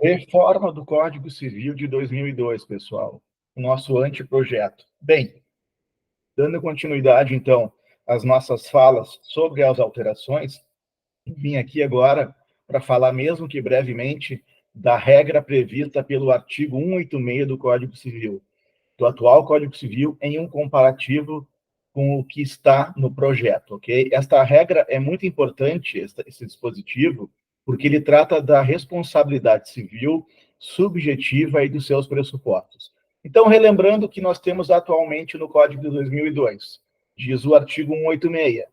Reforma do Código Civil de 2002, pessoal. O nosso anteprojeto. Bem, dando continuidade, então, às nossas falas sobre as alterações, vim aqui agora para falar, mesmo que brevemente, da regra prevista pelo artigo 186 do Código Civil, do atual Código Civil, em um comparativo com o que está no projeto, ok? Esta regra é muito importante, esse dispositivo, porque ele trata da responsabilidade civil subjetiva e dos seus pressupostos. Então, relembrando o que nós temos atualmente no Código de 2002, diz o artigo 186,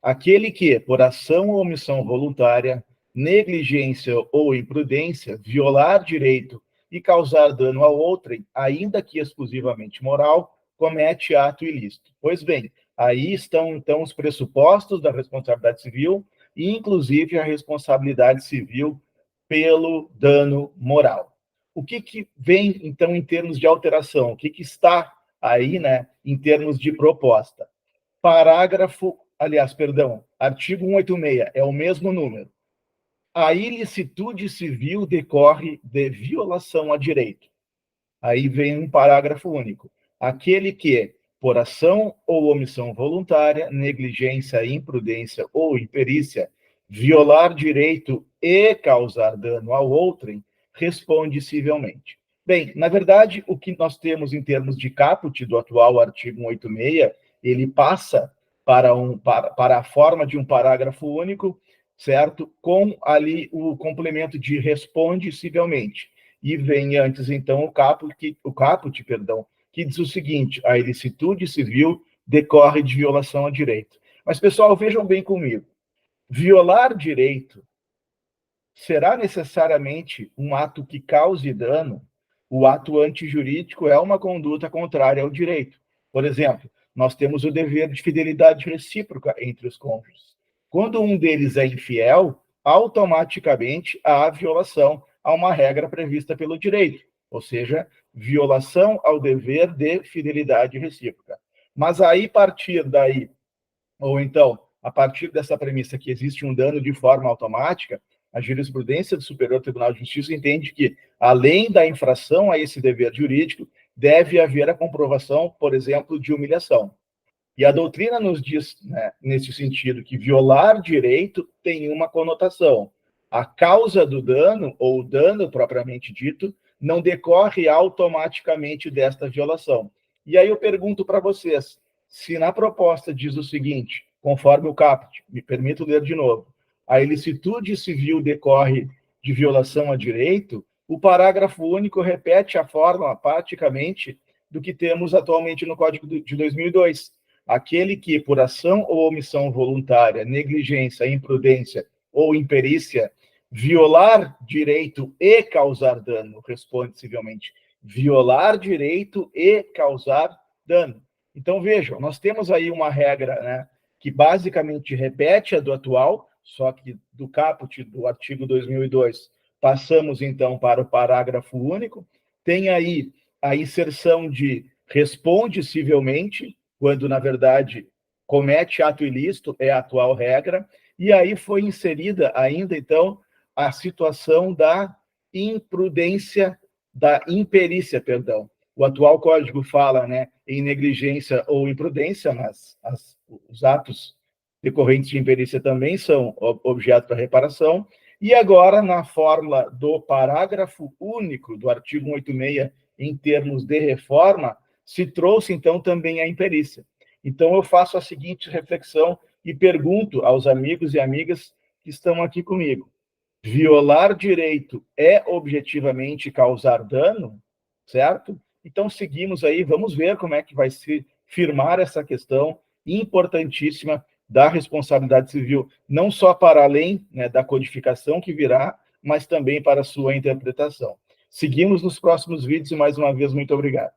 aquele que, por ação ou omissão voluntária, negligência ou imprudência, violar direito e causar dano a outrem, ainda que exclusivamente moral, comete ato ilícito. Pois bem, aí estão, então, os pressupostos da responsabilidade civil e, inclusive, a responsabilidade civil pelo dano moral. O que vem, então, em termos de alteração? O que está aí, né, em termos de proposta? Artigo 186, é o mesmo número. A ilicitude civil decorre de violação a direito. Aí vem um parágrafo único. Aquele que, por ação ou omissão voluntária, negligência, imprudência ou imperícia, violar direito e causar dano ao outrem, responde civilmente. Bem, na verdade, o que nós temos em termos de caput do atual artigo 186, ele passa para a forma de um parágrafo único, certo? Com ali o complemento de responde civilmente. E vem antes, então, o caput, que diz o seguinte: a ilicitude civil decorre de violação a direito. Mas, pessoal, vejam bem comigo. Violar direito será necessariamente um ato que cause dano? O ato antijurídico é uma conduta contrária ao direito. Por exemplo, nós temos o dever de fidelidade recíproca entre os cônjuges. Quando um deles é infiel, automaticamente há violação a uma regra prevista pelo direito, ou seja, violação ao dever de fidelidade recíproca. Mas aí, partir daí, ou então, a partir dessa premissa que existe um dano de forma automática, a jurisprudência do Superior Tribunal de Justiça entende que, além da infração a esse dever jurídico, deve haver a comprovação, por exemplo, de humilhação. E a doutrina nos diz, né, nesse sentido, que violar direito tem uma conotação. A causa do dano, ou o dano propriamente dito, não decorre automaticamente desta violação. E aí eu pergunto para vocês, se na proposta diz o seguinte, conforme o caput, me permito ler de novo, a ilicitude civil decorre de violação a direito, o parágrafo único repete a forma, praticamente, do que temos atualmente no Código de 2002. Aquele que, por ação ou omissão voluntária, negligência, imprudência ou imperícia, violar direito e causar dano, responde civilmente. Violar direito e causar dano. Então, vejam, nós temos aí uma regra, né, que basicamente repete a do atual, só que do caput do artigo 2002, passamos, então, para o parágrafo único. Tem aí a inserção de responde civilmente, quando, na verdade, comete ato ilícito, é a atual regra, e aí foi inserida ainda, então, a situação da imprudência, da imperícia, perdão. O atual código fala, né, em negligência ou imprudência, mas os atos decorrentes de imperícia também são objeto da reparação, e agora, na fórmula do parágrafo único do artigo 186, em termos de reforma, se trouxe, então, também a imperícia. Então, eu faço a seguinte reflexão e pergunto aos amigos e amigas que estão aqui comigo: violar direito é objetivamente causar dano? Certo? Então, seguimos aí, vamos ver como é que vai se firmar essa questão importantíssima da responsabilidade civil, não só para além, né, da codificação que virá, mas também para a sua interpretação. Seguimos nos próximos vídeos e, mais uma vez, muito obrigado.